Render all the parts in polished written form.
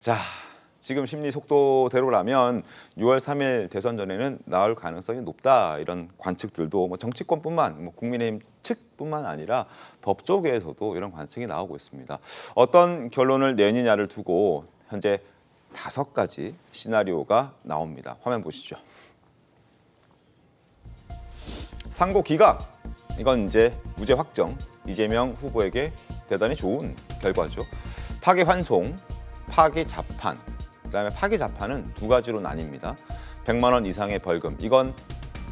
자, 지금 심리 속도대로라면 6월 3일 대선 전에는 나올 가능성이 높다 이런 관측들도 정치권뿐만 국민의힘 측뿐만 아니라 법조계에서도 이런 관측이 나오고 있습니다. 어떤 결론을 내느냐를 두고 현재 5가지 시나리오가 나옵니다. 화면 보시죠. 상고 기각, 이건 이제 무죄 확정, 이재명 후보에게 대단히 좋은 결과죠. 파기 환송, 파기 자판, 그다음에 파기 자판은 2가지로 나뉩니다. 100만 원 이상의 벌금, 이건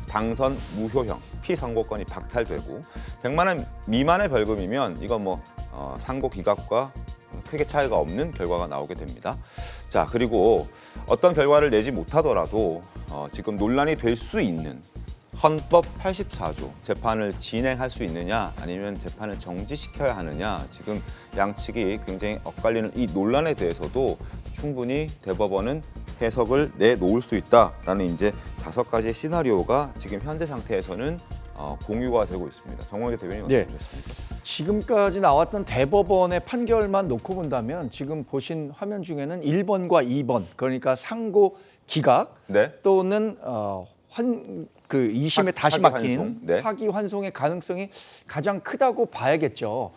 당선 무효형, 피선고권이 박탈되고 100만 원 미만의 벌금이면 이건 상고 기각과 크게 차이가 없는 결과가 나오게 됩니다. 자, 그리고 어떤 결과를 내지 못하더라도 지금 논란이 될 수 있는 헌법 84조 재판을 진행할 수 있느냐 아니면 재판을 정지시켜야 하느냐, 지금 양측이 굉장히 엇갈리는 이 논란에 대해서도 충분히 대법원은 해석을 내놓을 수 있다라는 이제 5가지 시나리오가 지금 현재 상태에서는 공유가 되고 있습니다. 정원기 대변인 어떻게 보셨습니까? 지금까지 나왔던 대법원의 판결만 놓고 본다면 지금 보신 화면 중에는 1번과 2번, 그러니까 상고 기각 또는 2심에 다시 맡긴 파기 환송의 가능성이 가장 크다고 봐야겠죠.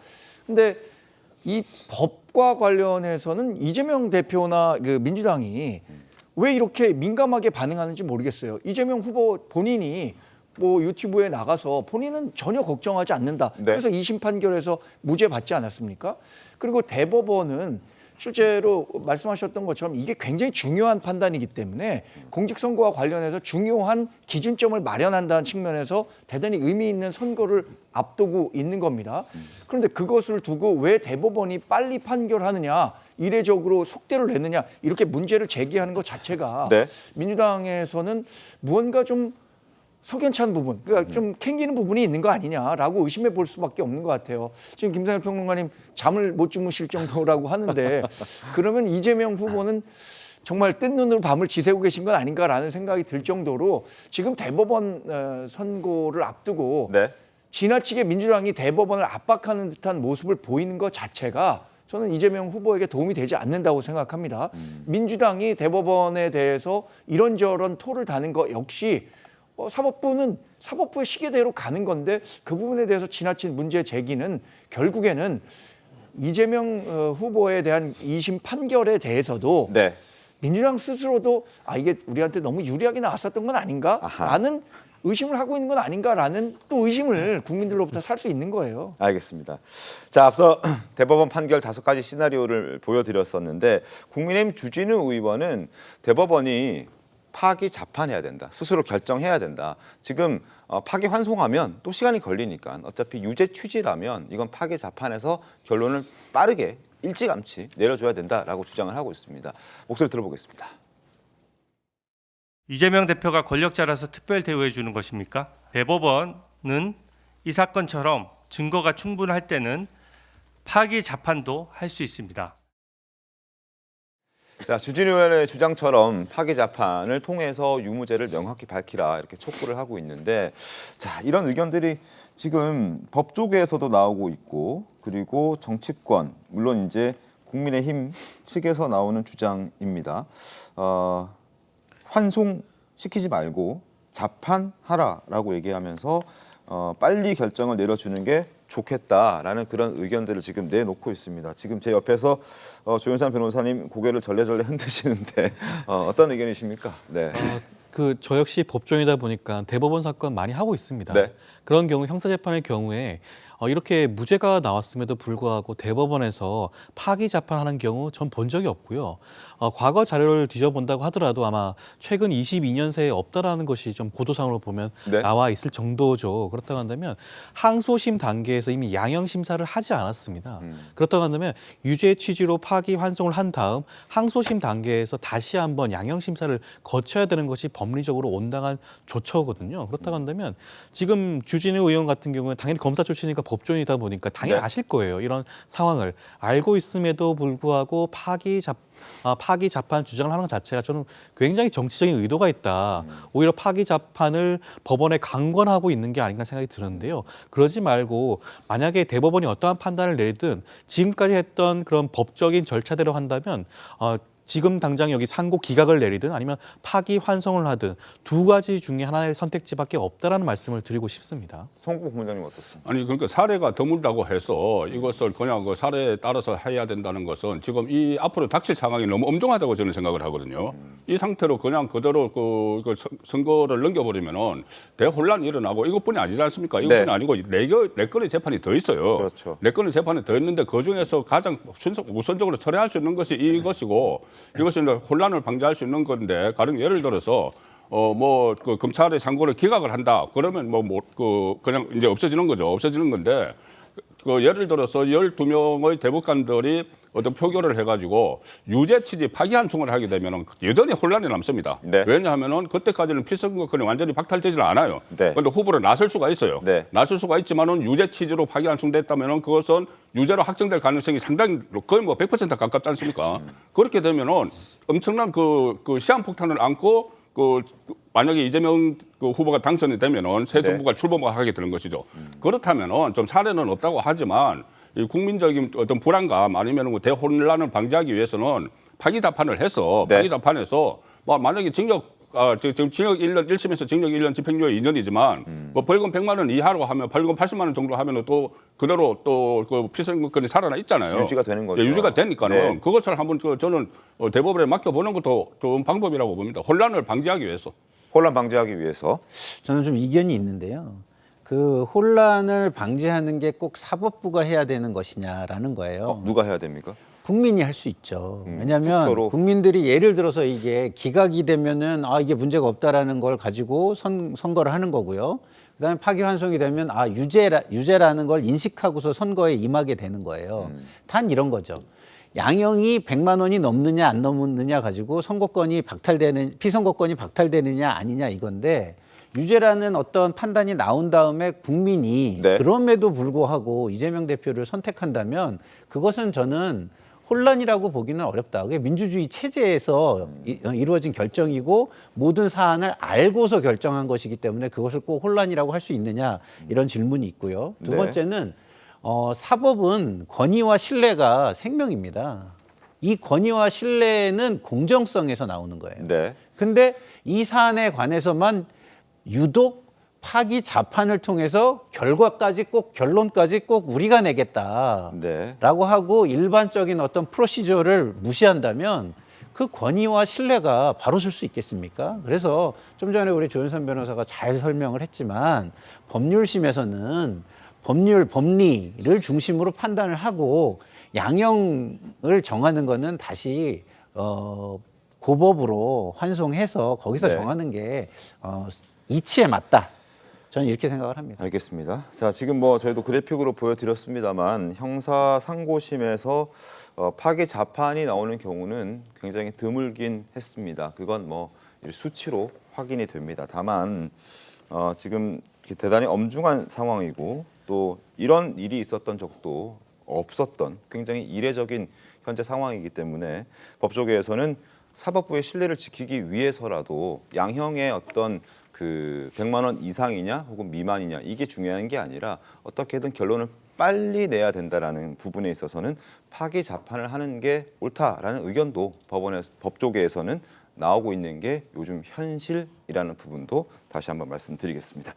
근데 이 법과 관련해서는 이재명 대표나 민주당이 왜 이렇게 민감하게 반응하는지 모르겠어요. 이재명 후보 본인이 유튜브에 나가서 본인은 전혀 걱정하지 않는다. 그래서 2심 판결에서 무죄 받지 않았습니까? 그리고 대법원은 실제로 말씀하셨던 것처럼 이게 굉장히 중요한 판단이기 때문에 공직선거와 관련해서 중요한 기준점을 마련한다는 측면에서 대단히 의미 있는 선거를 앞두고 있는 겁니다. 그런데 그것을 두고 왜 대법원이 빨리 판결하느냐, 이례적으로 속대를 내느냐, 이렇게 문제를 제기하는 것 자체가 민주당에서는 무언가 좀 석연찮은 부분, 그러니까 좀 캥기는 부분이 있는 거 아니냐라고 의심해 볼 수밖에 없는 것 같아요. 지금 김상일 평론가님 잠을 못 주무실 정도라고 하는데 그러면 이재명 후보는 정말 뜬 눈으로 밤을 지새고 계신 건 아닌가라는 생각이 들 정도로 지금 대법원 선고를 앞두고 지나치게 민주당이 대법원을 압박하는 듯한 모습을 보이는 것 자체가 저는 이재명 후보에게 도움이 되지 않는다고 생각합니다. 민주당이 대법원에 대해서 이런저런 토를 다는 것 역시 사법부는 사법부의 시계대로 가는 건데 그 부분에 대해서 지나친 문제 제기는 결국에는 이재명 후보에 대한 2심 판결에 대해서도 민주당 스스로도 이게 우리한테 너무 유리하게 나왔었던 건 아닌가라는 의심을 하고 있는 건 아닌가라는 또 의심을 국민들로부터 살 수 있는 거예요. 알겠습니다. 자, 앞서 대법원 판결 5가지 시나리오를 보여드렸었는데 국민의힘 주진우 의원은 대법원이 파기 자판해야 된다, 스스로 결정해야 된다. 지금 파기 환송하면 또 시간이 걸리니까 어차피 유죄 취지라면 이건 파기 자판해서 결론을 빠르게 일찌감치 내려줘야 된다라고 주장을 하고 있습니다. 목소리 들어보겠습니다. 이재명 대표가 권력자라서 특별 대우해 주는 것입니까? 대법원은 이 사건처럼 증거가 충분할 때는 파기 자판도 할 수 있습니다. 자, 주진우 의원의 주장처럼 파기 자판을 통해서 유무죄를 명확히 밝히라 이렇게 촉구를 하고 있는데, 자, 이런 의견들이 지금 법조계에서도 나오고 있고, 그리고 정치권, 물론 이제 국민의힘 측에서 나오는 주장입니다. 환송시키지 말고 자판하라라고 얘기하면서 빨리 결정을 내려주는 게 좋겠다라는 그런 의견들을 지금 내놓고 있습니다. 지금 제 옆에서 조윤선 변호사님 고개를 절레절레 흔드시는데 어떤 의견이십니까? 저 역시 법조인이다 보니까 대법원 사건 많이 하고 있습니다. 그런 경우 형사재판의 경우에 이렇게 무죄가 나왔음에도 불구하고 대법원에서 파기 자판하는 경우 전 본 적이 없고요. 과거 자료를 뒤져본다고 하더라도 아마 최근 22년 새에 없다라는 것이 좀 보도상으로 보면 나와 있을 정도죠. 그렇다고 한다면 항소심 단계에서 이미 양형 심사를 하지 않았습니다. 그렇다고 한다면 유죄 취지로 파기 환송을 한 다음 항소심 단계에서 다시 한번 양형 심사를 거쳐야 되는 것이 법리적으로 온당한 조처거든요. 그렇다고 한다면 지금 주진우 의원 같은 경우는 당연히 검사 출신이니까 법조인이다 보니까 당연히 아실 거예요. 이런 상황을 알고 있음에도 불구하고 파기 자판 주장을 하는 것 자체가 저는 굉장히 정치적인 의도가 있다. 오히려 파기 자판을 법원에 강권하고 있는 게 아닌가 생각이 드는데요. 그러지 말고 만약에 대법원이 어떠한 판단을 내리든 지금까지 했던 그런 법적인 절차대로 한다면 지금 당장 여기 상고 기각을 내리든 아니면 파기 환송을 하든 두 가지 중에 하나의 선택지밖에 없다라는 말씀을 드리고 싶습니다. 송국 본부장님 어떻습니까? 아니 그러니까 사례가 드물다고 해서 이것을 그냥 그 사례에 따라서 해야 된다는 것은 지금 이 앞으로 닥칠 상황이 너무 엄중하다고 저는 생각을 하거든요. 이 상태로 그냥 그대로 그 선거를 넘겨버리면은 대혼란이 일어나고 이것뿐이 아니지 않습니까? 이것뿐이 네. 아니고 네 건의 재판이 더 있어요. 그렇죠. 네 건의 재판이 더 있는데 그 중에서 가장 우선적으로 처리할 수 있는 것이 이것이고 이것이 이제 혼란을 방지할 수 있는 건데 가령 예를 들어서 그 검찰의 상고를 기각을 한다. 그러면 그냥 이제 없어지는 거죠. 없어지는 건데 그 예를 들어서 12명의 대법관들이 어떤 표결을 해가지고 유죄 취지 파기환송을 하게 되면 여전히 혼란이 남습니다. 네. 왜냐하면은 그때까지는 피선거권이 완전히 박탈되지는 않아요. 네. 그런데 후보를 나설 수가 있어요. 네. 나설 수가 있지만은 유죄 취지로 파기환송됐다면은 그것은 유죄로 확정될 가능성이 상당히 거의 100% 가깝지 않습니까? 그렇게 되면은 엄청난 그 시한폭탄을 안고 만약에 이재명 후보가 당선이 되면은 새 네. 정부가 출범하게 되는 것이죠. 그렇다면은 좀 사례는 없다고 하지만 이 국민적인 어떤 불안감 아니면 대혼란을 방지하기 위해서는 파기자판을 해서 네. 파기자판에서 만약에 지금 징역 1년 1심에서 징역 1년 집행유예 2년이지만 벌금 100만 원 이하로 하면 벌금 80만 원 정도 하면은 또 그대로 또 그 피선거권이 살아나 있잖아요. 유지가 되는 거죠. 예, 유지가 되니까는 네. 그것을 한번 저는 대법원에 맡겨보는 것도 좋은 방법이라고 봅니다. 혼란을 방지하기 위해서. 혼란 방지하기 위해서. 저는 좀 이견이 있는데요. 그 혼란을 방지하는 게 꼭 사법부가 해야 되는 것이냐라는 거예요. 누가 해야 됩니까? 국민이 할 수 있죠. 왜냐하면 투표로. 국민들이 예를 들어서 이게 기각이 되면은 이게 문제가 없다라는 걸 가지고 선거를 하는 거고요. 그다음에 파기환송이 되면 유죄라는 걸 인식하고서 선거에 임하게 되는 거예요. 단 이런 거죠. 양형이 100만 원이 넘느냐 안 넘느냐 가지고 피선거권이 박탈되느냐 아니냐 이건데 유죄라는 어떤 판단이 나온 다음에 국민이 네. 그럼에도 불구하고 이재명 대표를 선택한다면 그것은 저는 혼란이라고 보기는 어렵다. 그게 민주주의 체제에서 이루어진 결정이고 모든 사안을 알고서 결정한 것이기 때문에 그것을 꼭 혼란이라고 할 수 있느냐 이런 질문이 있고요. 두 네. 번째는 사법은 권위와 신뢰가 생명입니다. 이 권위와 신뢰는 공정성에서 나오는 거예요. 네. 근데 이 사안에 관해서만 유독 파기 자판을 통해서 결론까지 꼭 우리가 내겠다라고 네. 하고 일반적인 어떤 프로시저를 무시한다면 그 권위와 신뢰가 바로 설 수 있겠습니까? 그래서 좀 전에 우리 조윤선 변호사가 잘 설명을 했지만 법률심에서는 법리를 중심으로 판단을 하고 양형을 정하는 거는 다시 고법으로 환송해서 거기서 네. 정하는 게 이치에 맞다. 저는 이렇게 생각을 합니다. 알겠습니다. 자, 지금 저희도 그래픽으로 보여드렸습니다만 형사 상고심에서 파기 자판이 나오는 경우는 굉장히 드물긴 했습니다. 그건 수치로 확인이 됩니다. 다만 지금 대단히 엄중한 상황이고 또 이런 일이 있었던 적도 없었던 굉장히 이례적인 현재 상황이기 때문에 법조계에서는 사법부의 신뢰를 지키기 위해서라도 양형의 어떤 100만 원 이상이냐 혹은 미만이냐 이게 중요한 게 아니라 어떻게든 결론을 빨리 내야 된다라는 부분에 있어서는 파기 자판을 하는 게 옳다라는 의견도 법조계에서는 나오고 있는 게 요즘 현실이라는 부분도 다시 한번 말씀드리겠습니다.